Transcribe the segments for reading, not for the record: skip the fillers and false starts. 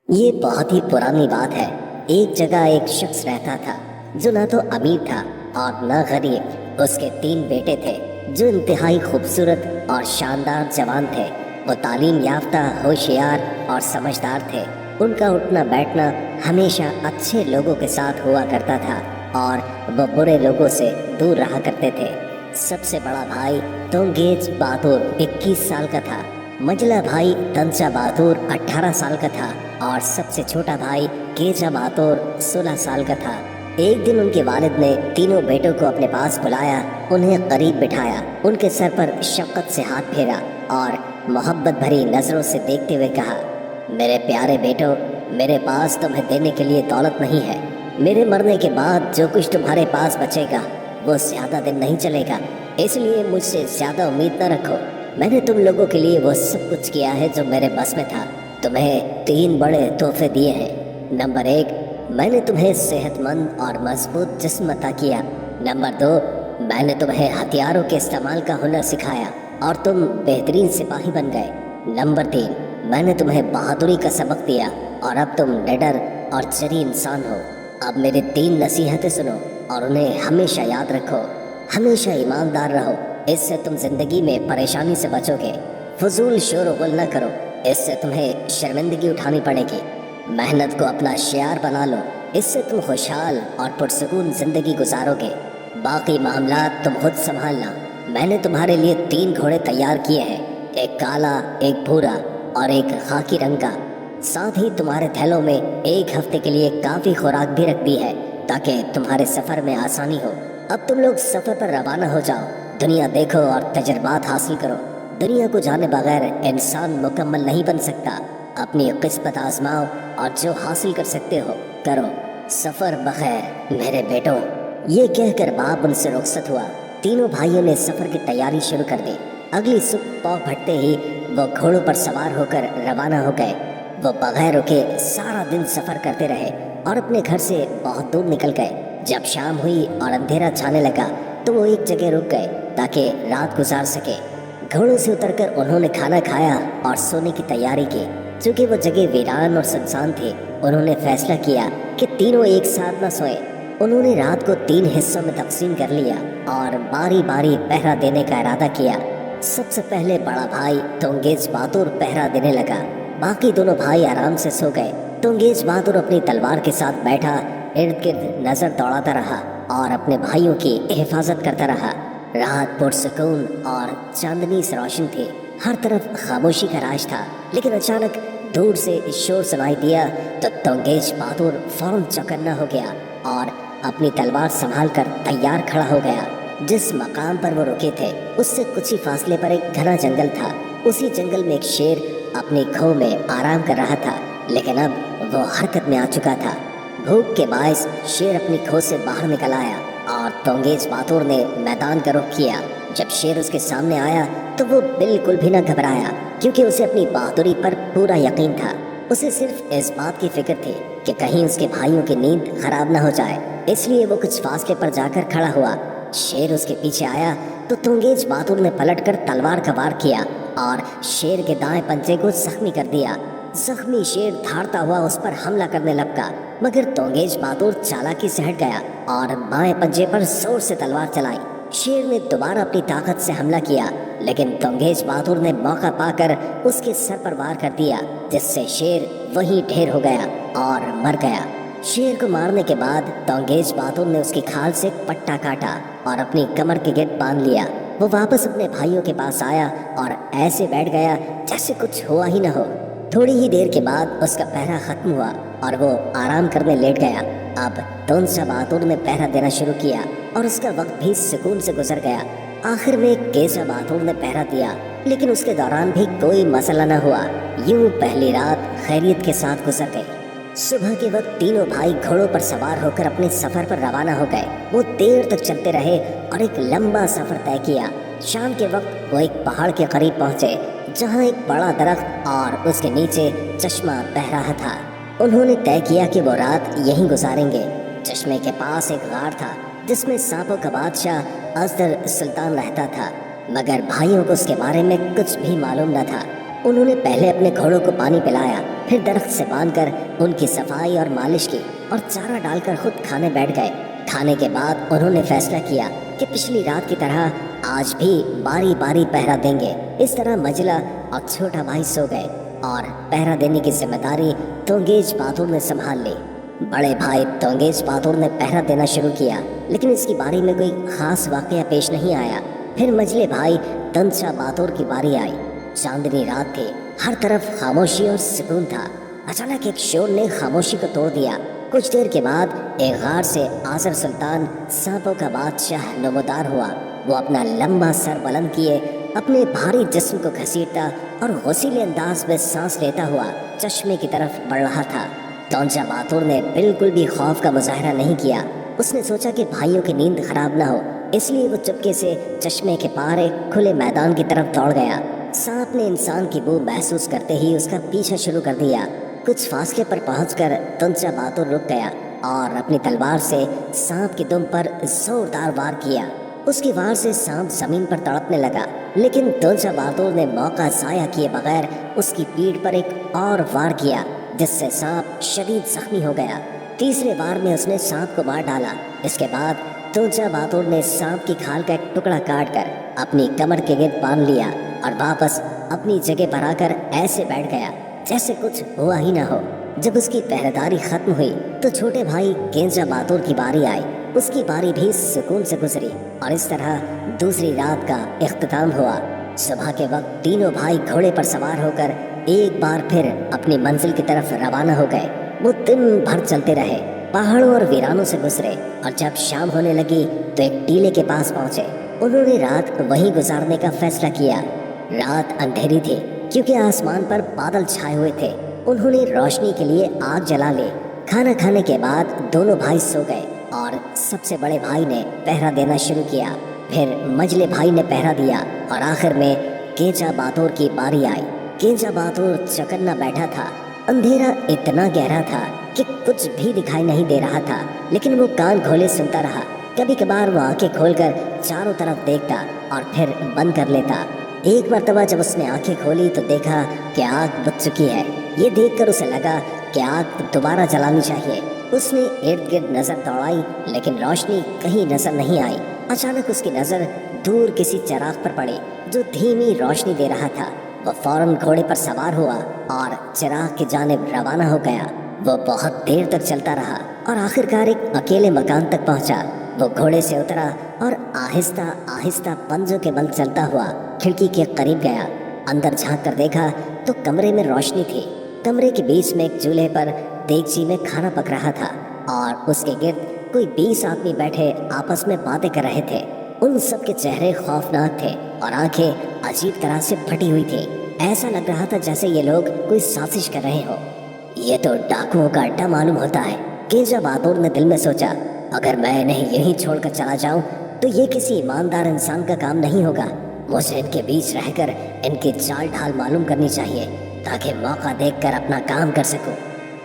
یہ بہت ہی پرانی بات ہے۔ ایک جگہ ایک شخص رہتا تھا جو نہ تو امیر تھا اور نہ غریب۔ اس کے 3 بیٹے تھے جو انتہائی خوبصورت اور شاندار جوان تھے۔ وہ تعلیم یافتہ، ہوشیار اور سمجھدار تھے۔ ان کا اٹھنا بیٹھنا ہمیشہ اچھے لوگوں کے ساتھ ہوا کرتا تھا اور وہ برے لوگوں سے دور رہا کرتے تھے۔ سب سے بڑا بھائی تونگیج بہادر 21 سال کا تھا۔ منجلا بھائی تنجا بہادر 18 سال کا تھا اور سب سے چھوٹا بھائی گیجا بہادر 16 سال کا تھا۔ ایک دن ان کے والد نے تینوں بیٹوں کو اپنے پاس بلایا، انہیں قریب بٹھایا، ان کے سر پر شفقت سے ہاتھ پھیرا اور محبت بھری نظروں سے دیکھتے ہوئے کہا، میرے پیارے بیٹو، میرے پاس تمہیں دینے کے لیے دولت نہیں ہے۔ میرے مرنے کے بعد جو کچھ تمہارے پاس بچے گا وہ زیادہ دن نہیں چلے گا، اس لیے مجھ سے زیادہ امید نہ رکھو۔ میں نے تم لوگوں کے لیے وہ سب کچھ کیا ہے جو میرے بس میں تھا۔ تمہیں 3 بڑے تحفے دیے ہیں۔ نمبر 1، میں نے تمہیں صحت مند اور مضبوط جسم عطا کیا۔ نمبر 2، میں نے تمہیں ہتھیاروں کے استعمال کا ہنر سکھایا اور تم بہترین سپاہی بن گئے۔ نمبر 3، میں نے تمہیں بہادری کا سبق دیا اور اب تم نڈر اور جری انسان ہو۔ اب میری 3 نصیحتیں سنو اور انہیں ہمیشہ یاد رکھو۔ ہمیشہ ایماندار رہو، اس سے تم زندگی میں پریشانی سے بچو گے۔ فضول شور و غل نہ کرو، اس سے تمہیں شرمندگی اٹھانی پڑے گی۔ محنت کو اپنا شعار بنا لو، اس سے تم خوشحال اور پرسکون زندگی گزارو گے۔ باقی معاملات تم خود سنبھالنا۔ میں نے تمہارے لیے 3 گھوڑے تیار کیے ہیں، ایک کالا، ایک بھورا اور ایک خاکی رنگ کا۔ ساتھ ہی تمہارے تھیلوں میں 1 ہفتے کے لیے کافی خوراک بھی رکھ دی ہے تاکہ تمہارے سفر میں آسانی ہو۔ اب تم لوگ سفر پر روانہ ہو جاؤ، دنیا دیکھو اور تجربات حاصل کرو۔ دنیا کو جانے بغیر انسان مکمل نہیں بن سکتا۔ اپنی قسمت آزماؤ اور جو حاصل کر سکتے ہو کرو۔ سفر بخیر میرے بیٹوں۔ یہ کہہ کر باپ ان سے رخصت ہوا۔ تینوں بھائیوں نے سفر کی تیاری شروع کر دی۔ اگلی صبح پاؤں پھٹتے ہی وہ گھوڑوں پر سوار ہو کر روانہ ہو گئے۔ وہ بغیر رکے سارا دن سفر کرتے رہے اور اپنے گھر سے بہت دور نکل گئے۔ جب شام ہوئی اور اندھیرا چھانے لگا تو وہ ایک جگہ رک گئے تاکہ رات گزار سکے۔ گھوڑوں سے اتر کر انہوں نے کھانا کھایا اور سونے کی تیاری کی۔ چونکہ وہ جگہ ویران اور سنسان تھی، انہوں نے فیصلہ کیا کہ تینوں ایک ساتھ نہ سوئیں۔ انہوں نے رات کو 3 حصوں میں تقسیم کر لیا اور باری باری پہرا دینے کا ارادہ کیا۔ سب سے پہلے بڑا بھائی تونگیج بہادر پہرا دینے لگا، باقی دونوں بھائی آرام سے سو گئے۔ تونگیج بہادر اپنی تلوار کے ساتھ بیٹھا ارد گرد نظر دوڑاتا رہا اور اپنے بھائیوں کی حفاظت کرتا رہا۔ رات پرسکون اور چاندنی سے روشن تھی، ہر طرف خاموشی کا راج تھا۔ لیکن اچانک دور سے شور سنائی دیا تو تونگیج بہادر فوراً چوکنا ہو گیا اور اپنی تلوار سنبھال کر تیار کھڑا ہو گیا۔ جس مقام پر وہ رکے تھے اس سے کچھ ہی فاصلے پر ایک گھنا جنگل تھا۔ اسی جنگل میں ایک شیر اپنی کھو میں آرام کر رہا تھا، لیکن اب وہ حرکت میں آ چکا تھا۔ بھوک کے باعث شیر اپنی کھو سے باہر نکل آیا اور تونگیج بہادر نے میدان کا رخ کیا۔ جب شیر اس کے سامنے آیا تو وہ بالکل بھی نہ گھبرایا، کیونکہ اسے اپنی بہادری پر پورا یقین تھا۔ اسے صرف اس بات کی فکر تھی کہ کہیں اس کے بھائیوں کی نیند خراب نہ ہو جائے، اس لیے وہ کچھ فاصلے پر جا کر کھڑا ہوا۔ شیر اس کے پیچھے آیا تو تونگیج بہادر نے پلٹ کر تلوار کا وار کیا اور شیر کے دائیں پنجے کو زخمی کر دیا۔ زخمی شیر دھاڑتا ہوا اس پر حملہ کرنے لگا، مگر تونگیج بہادر چالاکی سے ہٹ گیا اور بائیں پنجے پر زور سے تلوار چلائی۔ شیر نے دوبارہ اپنی طاقت سے حملہ کیا، لیکن تونگیج بہادر نے موقع پا کر اس کے سر پر وار کر دیا، جس سے شیر وہیں ڈھیر ہو گیا اور مر گیا۔ شیر کو مارنے کے بعد تونگیج بہادر نے اس کی کھال سے پٹا کاٹا اور اپنی کمر کے گرد باندھ لیا۔ وہ واپس اپنے بھائیوں کے پاس آیا اور ایسے بیٹھ گیا جیسے کچھ ہوا ہی نہ ہو۔ تھوڑی ہی دیر کے بعد اس کا پہرا ختم ہوا اور وہ آرام کرنے لیٹ گیا۔ اب تونسا بہادر نے پہرا دینا شروع کیا اور اس کا وقت بھی سکون سے گزر گیا۔ آخر میں گیجا بہادر نے پہرا دیا، لیکن اس کے دوران بھی کوئی مسئلہ نہ ہوا۔ یوں پہلی رات خیریت کے ساتھ گزر گئی۔ صبح کے وقت تینوں بھائی گھوڑوں پر سوار ہو کر اپنے سفر پر روانہ ہو گئے۔ وہ دیر تک چلتے رہے اور ایک لمبا سفر طے کیا۔ شام کے وقت وہ ایک پہاڑ کے قریب پہنچے جہاں ایک بڑا درخت اور اس کے نیچے چشمہ بہہ رہا تھا۔ انہوں نے طے کیا کہ وہ رات یہیں گزاریں گے۔ چشمے کے پاس ایک غار تھا جس میں سانپوں کا بادشاہ ازدر سلطان رہتا تھا، مگر بھائیوں کو اس کے بارے میں کچھ بھی معلوم نہ تھا۔ انہوں نے پہلے اپنے گھوڑوں کو پانی پلایا پھر درخت سے باندھ کر ان کی صفائی اور مالش کی اور چارہ ڈال کر خود کھانے بیٹھ گئے۔ کھانے کے بعد انہوں نے فیصلہ کیا کہ پچھلی رات کی طرح آج بھی باری باری پہرا دیں گے۔ اس طرح مجلا اور چھوٹا بھائی سو گئے اور پہرا دینے کی ذمہ داری تونگیج بہادر نے سنبھال لی۔ بڑے بھائی تونگیج بہادر نے پہرا دینا شروع کیا، لیکن اس کی باری میں کوئی خاص واقعہ پیش نہیں آیا۔ پھر مجلے بھائی تنچا بہادر کی باری آئی۔ چاندنی رات تھی، ہر طرف خاموشی اور سکون تھا۔ اچانک ایک شور نے خاموشی کو توڑ دیا۔ کچھ دیر کے بعد ایک غار سے آذر سلطان سانپوں کا بادشاہ نمودار ہوا۔ وہ اپنا لمبا سر بلند کیے اپنے بھاری جسم کو گھسیٹتا اور غسیل انداز میں سانس لیتا ہوا چشمے کی طرف بڑھ رہا تھا۔ تونچا بہادر نے بالکل بھی خوف کا مظاہرہ نہیں کیا۔ اس نے سوچا کہ بھائیوں کی نیند خراب نہ ہو، اس لیے وہ چپکے سے چشمے کے پار ایک کھلے میدان کی طرف دوڑ گیا۔ سانپ نے انسان کی بو محسوس کرتے ہی اس کا پیچھا شروع کر دیا۔ کچھ فاصلے پر پہنچ کر تنچا بہادر رک گیا اور اپنی تلوار سے سانپ کی دم پر زوردار وار کیا۔ اس کی وار سے سانپ زمین پر تڑپنے لگا، لیکن تنچا بہادر نے موقع ضائع کیے بغیر اس کی پیٹھ پر ایک اور وار کیا، جس سے سانپ شدید زخمی ہو گیا۔ تیسرے وار میں اس نے سانپ کو مار ڈالا۔ اس کے بعد تنچا بہادر نے سانپ کی کھال کا ایک ٹکڑا کاٹ کر اپنی کمر کے گرد باندھ لیا اور واپس اپنی جگہ پر آ کر ایسے بیٹھ گیا جیسے کچھ ہوا ہی نہ ہو۔ جب اس کی پہرےداری ختم ہوئی تو چھوٹے بھائی کینجا بہادر کی باری آئی۔ اس کی باری بھی سکون سے گزری اور اس طرح دوسری رات کا اختتام ہوا۔ صبح کے وقت تینوں بھائی گھوڑے پر سوار ہو کر ایک بار پھر اپنی منزل کی طرف روانہ ہو گئے۔ وہ دن بھر چلتے رہے، پہاڑوں اور ویرانوں سے گزرے، اور جب شام ہونے لگی تو ایک ٹیلے کے پاس پہنچے۔ انہوں نے رات وہیں گزارنے کا فیصلہ کیا۔ رات اندھیری تھی کیونکہ آسمان پر بادل چھائے ہوئے تھے۔ انہوں نے روشنی کے لیے آگ جلا لی۔ کھانا کھانے کے بعد دونوں بھائی سو گئے اور سب سے بڑے بھائی نے پہرا دینا شروع کیا۔ پھر مجلے بھائی نے پہرا دیا اور آخر میں کینجا بہادر کی باری آئی۔ کینجا بہادر چوکنا بیٹھا تھا۔ اندھیرا اتنا گہرا تھا کہ کچھ بھی دکھائی نہیں دے رہا تھا، لیکن وہ کان کھولے سنتا رہا۔ کبھی کبھار وہ آنکھیں کھول کر چاروں طرف دیکھتا اور پھر بند کر لیتا۔ ایک مرتبہ جب اس نے آنکھیں کھولی تو دیکھا کہ آگ بجھ چکی ہے۔ یہ دیکھ کر اسے لگا کہ آگ دوبارہ جلانی چاہیے۔ اس نے ارد گرد نظر دوڑائی، لیکن روشنی کہیں نظر نہیں آئی۔ اچانک اس کی نظر دور کسی چراغ پر پڑی جو دھیمی روشنی دے رہا تھا۔ وہ فوراً گھوڑے پر سوار ہوا اور چراغ کی جانب روانہ ہو گیا۔ وہ بہت دیر تک چلتا رہا اور آخرکار ایک اکیلے مکان تک پہنچا۔ وہ گھوڑے سے اترا اور آہستہ آہستہ پنجوں کے بل چلتا ہوا کھڑکی کے قریب گیا۔ اندر جھانک کر دیکھا تو کمرے میں روشنی تھی۔ کمرے کے بیچ میں ایک چولہے پر دیگچی میں کھانا پک رہا تھا اور اس کے گرد کوئی 20 آدمی بیٹھے آپس میں باتیں کر رہے تھے۔ ان سب کے چہرے خوفناک تھے اور آنکھیں عجیب طرح سے پھٹی ہوئی تھی۔ ایسا لگ رہا تھا جیسے یہ لوگ کوئی سازش کر رہے ہو۔ یہ تو ڈاکوؤں کا اڈا معلوم ہوتا ہے، کینجا بہادر نے دل میں سوچا۔ اگر میں انہیں یہیں چھوڑ کر چلا جاؤں تو یہ کسی ایماندار انسان کا کام نہیں ہوگا۔ مجھے ان کے بیچ رہ کر ان کی چال ڈھال معلوم کرنی چاہیے تاکہ موقع دیکھ کر اپنا کام کر سکوں۔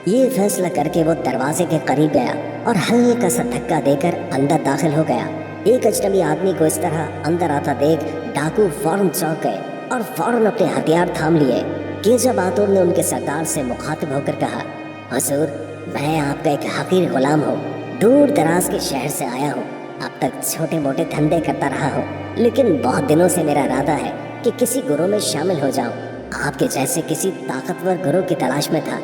یہ فیصلہ کر کے وہ دروازے کے قریب گیا اور ہلکا سا دھکا دے کر اندر داخل ہو گیا۔ ایک اجنبی آدمی کو اس طرح اندر آتا دیکھ ڈاکو فوراً چونک گئے اور فوراً اپنے ہتھیار تھام لیے۔ کینجا بہادر نے ان کے سردار سے مخاطب ہو کر کہا، حضور، میں آپ کا ایک حقیر غلام ہوں، دور دراز کے شہر سے آیا ہوں۔ اب تک چھوٹے موٹے دھندے کرتا رہا ہوں، لیکن بہت دنوں سے میرا ارادہ ہے کہ کسی گروہ میں شامل ہو جاؤں۔ آپ کے جیسے کسی طاقتور گروہ کی تلاش میں تھا۔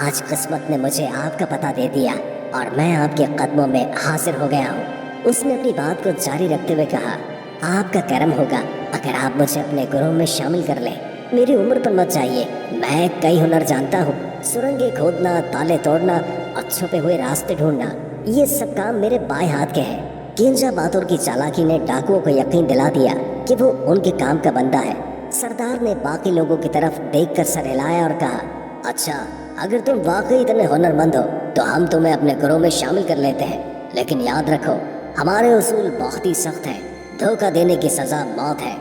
آج قسمت نے مجھے آپ کا پتہ دے دیا اور میں آپ کے قدموں میں حاضر ہو گیا ہوں۔ اس نے اپنی بات کو جاری رکھتے ہوئے کہا، آپ کا کرم ہوگا اگر آپ مجھے اپنے گروہ میں شامل کر لیں۔ میری عمر پر مت جائیے، میں کئی ہنر جانتا ہوں، سرنگیں کھودنا، تالے توڑنا اور چھپے ہوئے راستے ڈھونڈنا، یہ سب کام میرے بائیں ہاتھ کے ہیں۔ کینجا بہادر کی چالاکی نے ڈاکوؤں کو یقین دلا دیا کہ وہ ان کے کام کا بندہ ہے۔ سردار نے باقی لوگوں کی طرف دیکھ کر سر ہلایا اور کہا، اچھا، اگر تم واقعی اتنے ہنر مند ہو تو ہم تمہیں اپنے گروہ میں شامل کر لیتے ہیں، لیکن یاد رکھو ہمارے اصول بہت ہی سخت ہیں، دھوکہ دینے کی سزا موت ہے۔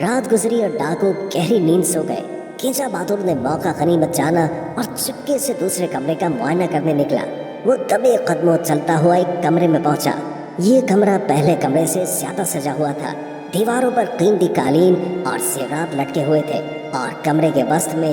رات گزری اور ڈاکو گہری نیند سو گئے۔ کینجا بہادر نے موقع غنیمت جانا اور چپکے سے دوسرے کمرے کا معائنہ کرنے نکلا۔ وہ دبے قدموں چلتا ہوا ایک کمرے میں پہنچا۔ یہ کمرہ پہلے کمرے سے زیادہ سجا ہوا تھا۔ دیواروں پر قیمتی قالین اور زیورات لٹکے ہوئے تھے اور کمرے کے وسط میں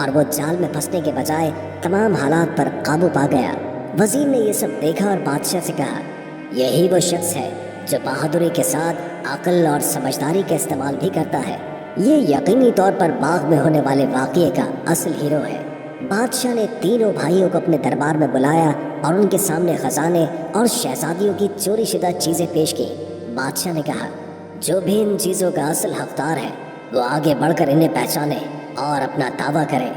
اور وہ جال میں پھنسنے کے بجائے تمام حالات پر قابو پا گیا۔ وزیر نے یہ سب دیکھا اور بادشاہ سے کہا، یہی وہ شخص ہے جو بہادری کے ساتھ عقل اور سمجھداری کا استعمال بھی کرتا ہے۔ یہ یقینی طور پر باغ میں ہونے والے واقعے کا اصل ہیرو ہے۔ بادشاہ نے تینوں بھائیوں کو اپنے دربار میں بلایا اور ان کے سامنے خزانے اور شہزادیوں کی چوری شدہ چیزیں پیش کی۔ بادشاہ نے کہا، جو بھی ان چیزوں کا اصل حقدار ہے وہ آگے بڑھ کر انہیں پہچانے اور اپنا دعویٰ کرے۔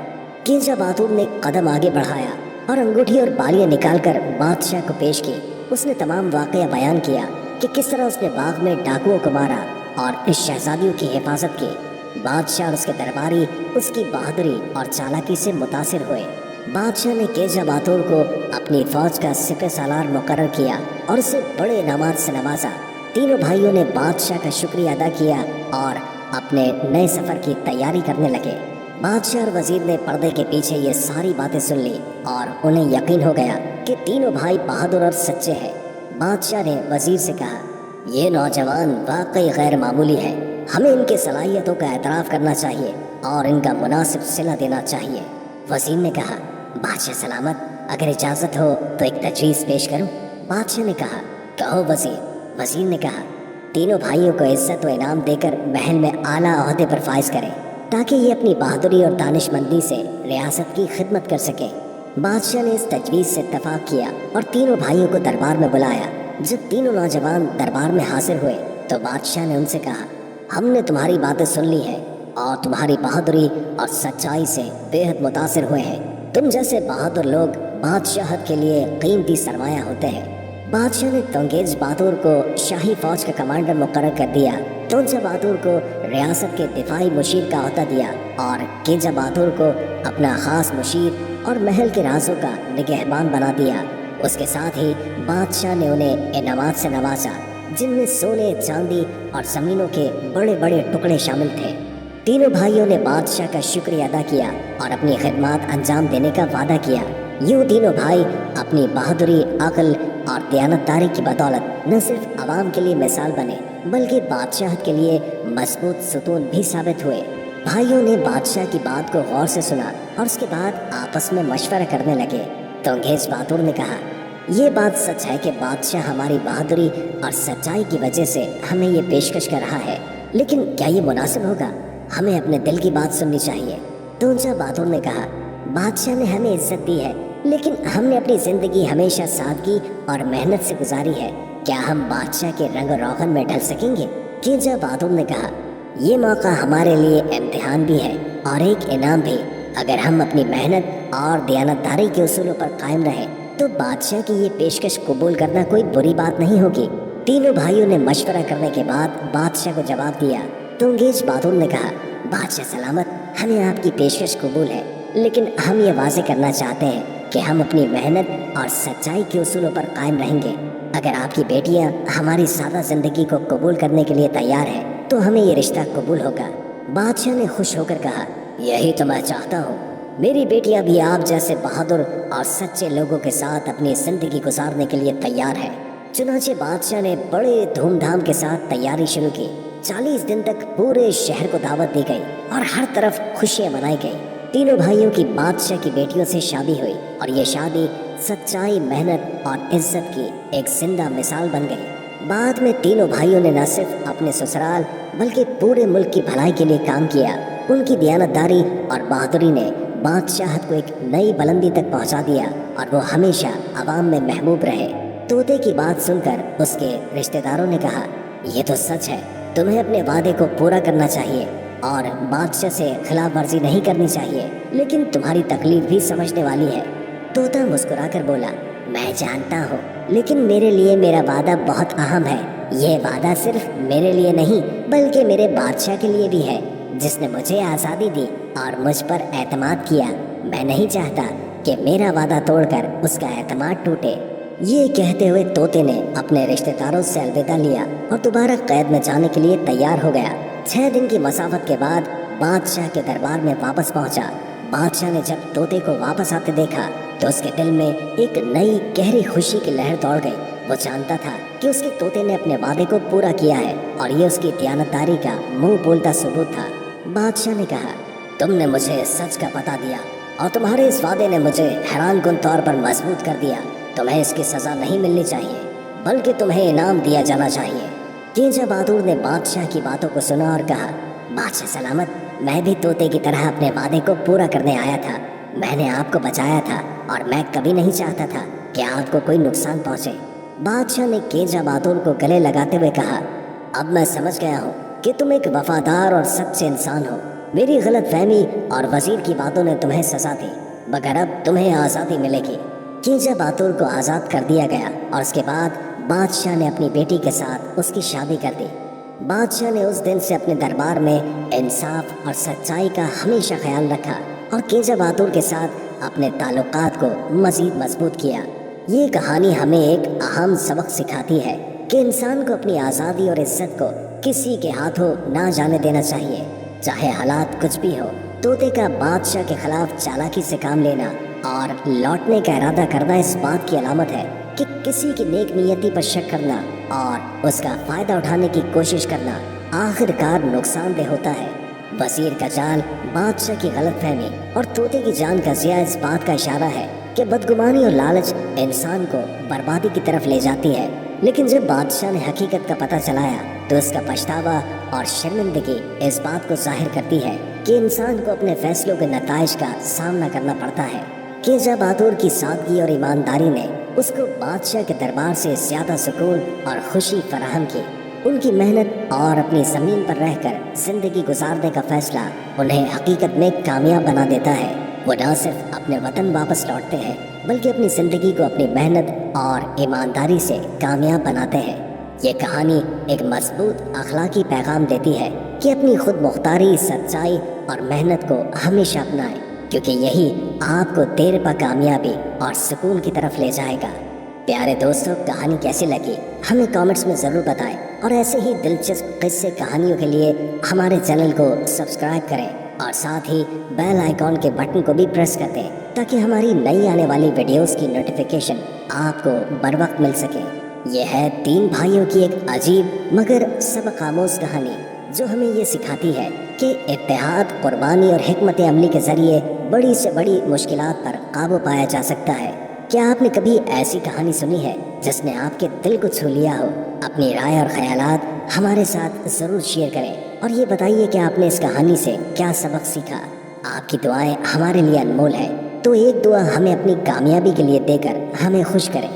کنجا بہادر نے قدم آگے بڑھایا اور انگوٹھی اور بالیاں نکال کر بادشاہ کو پیش کی۔ اس نے تمام واقعہ بیان کیا کہ کس طرح اس نے باغ میں ڈاکوؤں کو مارا اور اس شہزادیوں کی حفاظت کی۔ بادشاہ اور اس کے درباری اس کی بہادری اور چالاکی سے متاثر ہوئے۔ بادشاہ نے کنجا بہادر کو اپنی فوج کا سپہ سالار مقرر کیا اور اسے بڑے انعامات سے نوازا۔ تینوں بھائیوں نے بادشاہ کا شکریہ ادا کیا اور اپنے نئے سفر کی تیاری کرنے لگے۔ بادشاہ اور وزیر نے پردے کے پیچھے یہ ساری باتیں سن لی اور انہیں یقین ہو گیا کہ تینوں بھائی بہادر اور سچے ہیں۔ بادشاہ نے وزیر سے کہا، یہ نوجوان واقعی غیر معمولی ہے، ہمیں ان کی صلاحیتوں کا اعتراف کرنا چاہیے اور ان کا مناسب صلہ دینا چاہیے۔ وزیر نے کہا، بادشاہ سلامت، اگر اجازت ہو تو ایک تجویز پیش کروں؟ بادشاہ نے کہا، کہو وزیر۔ وزیر نے کہا، تینوں بھائیوں کو عزت و انعام دے کر محل میں اعلیٰ عہدے پر فائز کریں تاکہ یہ اپنی بہادری اور دانش مندی سے ریاست کی خدمت کر سکیں۔ بادشاہ نے اس تجویز سے اتفاق کیا اور تینوں بھائیوں کو دربار میں بلایا۔ جب تینوں نوجوان دربار میں حاضر ہوئے تو بادشاہ نے ان سے کہا، ہم نے تمہاری باتیں سن لی ہیں اور تمہاری بہادری اور سچائی سے بے حد متاثر ہوئے ہیں۔ تم جیسے بہادر لوگ بادشاہت کے لیے قیمتی سرمایہ ہوتے ہیں۔ بادشاہ نے تونگیج بہادر کو شاہی فوج کا کمانڈر مقرر کر دیا، تونجا بہادر کو ریاست کے دفاعی مشیر کا عہدہ دیا اور کنجا بہادر کو اپنا خاص مشیر اور محل کے رازوں کا نگہبان بنا دیا۔ اس کے ساتھ ہی بادشاہ نے انہیں انعامات سے نوازا جن میں سونے، چاندی اور زمینوں کے بڑے بڑے ٹکڑے شامل تھے۔ تینوں بھائیوں نے بادشاہ کا شکریہ ادا کیا اور اپنی خدمات انجام دینے کا وعدہ کیا۔ یوں تینوں بھائی اپنی بہادری، عقل اور دیانتداری کی بدولت نہ صرف عوام کے لیے مثال بنے بلکہ بادشاہت کے لیے مضبوط ستون بھی ثابت ہوئے۔ بھائیوں نے بادشاہ کی بات کو غور سے سنا اور اس کے بعد آپس میں مشورہ کرنے لگے۔ تونگیج بہادر نے کہا، یہ بات سچ ہے کہ بادشاہ ہماری بہادری اور سچائی کی وجہ سے ہمیں یہ پیشکش کر رہا ہے، لیکن کیا یہ مناسب ہوگا؟ ہمیں اپنے دل کی بات سننی چاہیے۔ تونجا بہادر نے کہا، بادشاہ نے ہمیں عزت دی ہے لیکن ہم نے اپنی زندگی ہمیشہ سادگی اور محنت سے گزاری ہے، کیا ہم بادشاہ کے رنگ و روغن میں ڈھل سکیں گے؟ کنجا بہادر نے کہا، یہ موقع ہمارے لیے امتحان بھی ہے اور ایک انعام بھی۔ اگر ہم اپنی محنت اور دیانتداری کے اصولوں پر قائم رہیں تو بادشاہ کی یہ پیشکش قبول کرنا کوئی بری بات نہیں ہوگی۔ تینوں بھائیوں نے مشورہ کرنے کے بعد بادشاہ کو جواب دیا۔ تونگیج بہادر نے کہا، بادشاہ سلامت، ہمیں آپ کی پیشکش قبول ہے لیکن ہم یہ واضح کرنا چاہتے ہیں کہ ہم اپنی محنت اور سچائی کے اصولوں پر قائم رہیں گے۔ اگر آپ کی بیٹیاں ہماری سادہ زندگی کو قبول کرنے کے لیے تیار ہیں تو ہمیں یہ رشتہ قبول ہوگا۔ بادشاہ نے خوش ہو کر کہا، یہی تو میں چاہتا ہوں، میری بیٹیاں بھی آپ جیسے بہادر اور سچے لوگوں کے ساتھ اپنی زندگی گزارنے کے لیے تیار ہیں۔ چنانچہ بادشاہ نے بڑے دھوم دھام کے ساتھ تیاری شروع کی۔ 40 دن تک پورے شہر کو دعوت دی گئی اور ہر طرف خوشیاں منائی گئی۔ تینوں بھائیوں کی بادشاہ کی بیٹیوں سے شادی ہوئی اور یہ شادی سچائی، محنت اور عزت کی ایک زندہ مثال بن گئی۔ بعد میں تینوں بھائیوں نے نہ صرف اپنے سسرال بلکہ پورے ملک کی بھلائی کے لیے کام کیا۔ ان کی دیانتداری اور بہادری نے بادشاہت کو ایک نئی بلندی تک پہنچا دیا اور وہ ہمیشہ عوام میں محبوب رہے۔ طوطے کی بات سن کر اس کے رشتہ داروں نے کہا، یہ تو سچ ہے، تمہیں اپنے وعدے کو پورا کرنا چاہیے اور بادشاہ سے خلاف ورزی نہیں کرنی چاہیے، لیکن تمہاری تکلیف بھی سمجھنے والی ہے۔ طوطا مسکرا کر بولا، میں جانتا ہوں، لیکن میرے لیے میرا وعدہ بہت اہم ہے۔ یہ وعدہ صرف میرے لیے نہیں بلکہ میرے بادشاہ کے لیے بھی ہے جس نے مجھے آزادی دی اور مجھ پر اعتماد کیا۔ میں نہیں چاہتا کہ میرا وعدہ توڑ کر اس کا اعتماد ٹوٹے۔ یہ کہتے ہوئے طوطے نے اپنے رشتہ داروں سے الوداع لیا اور دوبارہ قید میں جانے کے لیے تیار ہو گیا۔ 6 دن کی مسافت کے بعد بادشاہ کے دربار میں واپس پہنچا۔ بادشاہ نے جب طوطے کو واپس آتے دیکھا تو اس کے دل میں ایک نئی گہری خوشی کی لہر دوڑ گئی۔ وہ جانتا تھا کہ اس کے طوطے نے اپنے وعدے کو پورا کیا ہے اور یہ اس کی دیانتداری کا منہ بولتا ثبوت تھا۔ بادشاہ نے کہا، تم نے مجھے سچ کا پتہ دیا اور تمہارے اس وعدے نے مجھے حیران کن طور پر مضبوط کر دیا۔ تمہیں اس کی سزا نہیں ملنی چاہیے بلکہ تمہیں انعام دیا جانا چاہیے۔ کینجا بہادر نے بادشاہ کی باتوں کو سنا اور کہا، بادشاہ سلامت، میں بھی طوطے کی طرح اپنے وعدے کو پورا کرنے آیا تھا۔ میں نے آپ کو بچایا تھا اور میں کبھی نہیں چاہتا تھا کہ آپ کو کوئی نقصان پہنچے۔ بادشاہ نے کینجا بہادر کو گلے لگاتے ہوئے کہا، اب میں سمجھ گیا ہوں کہ تم ایک وفادار اور سچے انسان ہو۔ میری غلط فہمی اور وزیر کی باتوں نے تمہیں سزا دی، مگر اب تمہیں آزادی ملے گی۔ کینجا بہادر کو آزاد کر دیا گیا اور اس کے بعد بادشاہ نے اپنی بیٹی کے ساتھ اس کی شادی کر دی۔ بادشاہ نے اس دن سے اپنے دربار میں انصاف اور سچائی کا ہمیشہ خیال رکھا اور کینجا بہادر کے ساتھ اپنے تعلقات کو مزید مضبوط کیا۔ یہ کہانی ہمیں ایک اہم سبق سکھاتی ہے کہ انسان کو اپنی آزادی اور عزت کو کسی کے ہاتھوں نہ جانے دینا چاہیے، چاہے حالات کچھ بھی ہو۔ طوطے کا بادشاہ کے خلاف چالاکی سے کام لینا اور لوٹنے کا ارادہ کرنا اس بات کی علامت ہے کہ کسی کی نیک نیتی پر شک کرنا اور اس کا فائدہ اٹھانے کی کوشش کرنا آخر کار نقصان دہ ہوتا ہے۔ وزیر کا جال، بادشاہ کی غلط فہمی اور طوطے کی جان کا ضیاع اس بات کا اشارہ ہے کہ بدگمانی اور لالچ انسان کو بربادی کی طرف لے جاتی ہے، لیکن جب بادشاہ نے حقیقت کا پتہ چلایا تو اس کا پچھتاوا اور شرمندگی اس بات کو ظاہر کرتی ہے کہ انسان کو اپنے فیصلوں کے نتائج کا سامنا کرنا پڑتا ہے۔ کینجا بہادر کی سادگی اور ایمانداری نے اس کو بادشاہ کے دربار سے زیادہ سکون اور خوشی فراہم کی۔ ان کی محنت اور اپنی زمین پر رہ کر زندگی گزارنے کا فیصلہ انہیں حقیقت میں کامیاب بنا دیتا ہے۔ وہ نہ صرف اپنے وطن واپس لوٹتے ہیں بلکہ اپنی زندگی کو اپنی محنت اور ایمانداری سے کامیاب بناتے ہیں۔ یہ کہانی ایک مضبوط اخلاقی پیغام دیتی ہے کہ اپنی خود مختاری، سچائی اور محنت کو ہمیشہ اپنائیں، کیونکہ یہی آپ کو دیر پا کامیابی اور سکون کی طرف لے جائے گا۔ پیارے دوستو، کہانی کیسی لگی ہمیں کامنٹس میں ضرور بتائیں، اور ایسے ہی دلچسپ قصے کہانیوں کے لیے ہمارے چینل کو سبسکرائب کریں اور ساتھ ہی بیل آئیکن کے بٹن کو بھی پریس کر دیں تاکہ ہماری نئی آنے والی ویڈیوز کی نوٹیفیکیشن آپ کو بر وقت مل سکے۔ یہ ہے تین بھائیوں کی ایک عجیب مگر سبق آموز کہانی جو ہمیں یہ سکھاتی ہے کہ اتحاد، قربانی اور حکمت عملی کے ذریعے بڑی سے بڑی مشکلات پر قابو پایا جا سکتا ہے۔ کیا آپ نے کبھی ایسی کہانی سنی ہے جس نے آپ کے دل کو چھو لیا ہو؟ اپنی رائے اور خیالات ہمارے ساتھ ضرور شیئر کریں اور یہ بتائیے کہ آپ نے اس کہانی سے کیا سبق سیکھا۔ آپ کی دعائیں ہمارے لیے انمول ہیں، تو ایک دعا ہمیں اپنی کامیابی کے لیے دے کر ہمیں خوش کریں۔